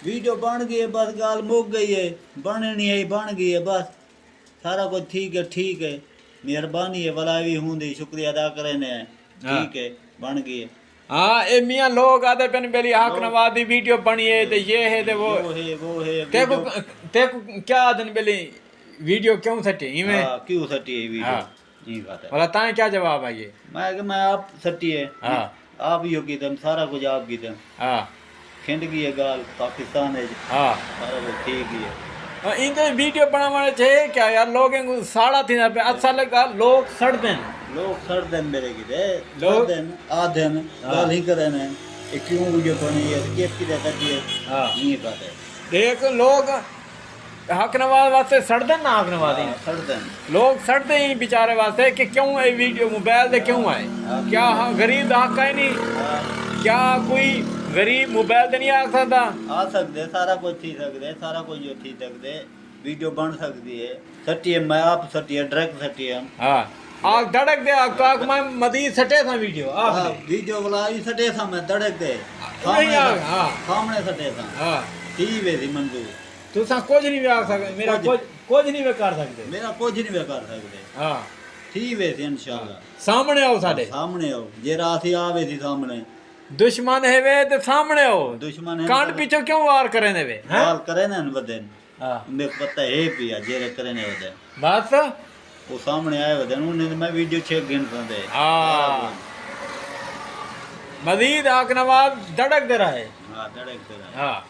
Video बन गई है, बस गाल मुक गई है, बननी है बन गई है बस। सारा कुछ ठीक है, मेहरबानी है, भला भी होंगी, शुक्रिया अदा करें। ठीक है, बन गई है। हाँ ए मियाँ लोग आते पेन बेली हक नवाज दी वीडियो बनी है ते ये है ते वो है तेको क्या दिन बेली वीडियो क्यों सटी इवें क्यों सटी है वीडियो? हाँ ये बात है। भला ताए क्या जवाब है ये? मैं आप सटी है। हाँ आप ही हो की दम, सारा कुछ आप की दम। हाँ खिंड गई है गाल पाकिस्तान है, हाँ सारा कुछ ठीक ही है। इनके वीडियो बनाने चाहिए क्या यार, लोग साड़ा थी ना पे अच्छा लगा, लोग सड़ दें, लोग सड़ देन मेरे की दे, लोग दिन आ दिन गाल ही करे ने, ये क्यों वीडियो बनी है, केस की जगह है। हाँ ये बात है। देख लोग हक नवाज वास्ते सड़ दें ना, हक नवाज ही सड़ देन लोग सड़ते ही बेचारे वास्ते कि क्यों ये वीडियो मोबाइल दे क्यों आए, क्या हाँ गरीब दा हक है नहीं? क्या कोई गरीब मोबाइल दे नहीं आ सकता? आ सकते, सारा कुछ थी सकते, सारा कुछ जो थी सकते, वीडियो बन सकती है। सटी है, मैं आप सटी है, डायरेक्ट सटी है। हाँ आग धड़क दे, आग तो आग मैं मदी सटे था वीडियो आग हाँ, दे वीडियो वाला ही सटे था, मैं धड़क दे नहीं आग हाँ सामने सटे था। हाँ ठीक है थी मंजूर, तू सा कुछ नहीं भी आग सकते, मेरा कुछ नहीं भी कर सकते। मेरा कुछ नहीं वे कर सकते। हाँ ठीक है थी इंशाल्लाह। सामने आओ साडे, सामने आओ, जे रात ही आवे थी सामने। दुश्मन है वे तो सामने आओ, दुश्मन है कांड पीछे क्यों वार करे ने वे? वाल करे ना वदन, हाँ मेरे पता है पिया जे करे ने वदन, बस वो सामने आए वदन, उन्हें मैं वीडियो चेक गिन दे। हाँ मजीद हक नवाज धड़क दे रहा है। हाँ धड़क दे रहा है। हाँ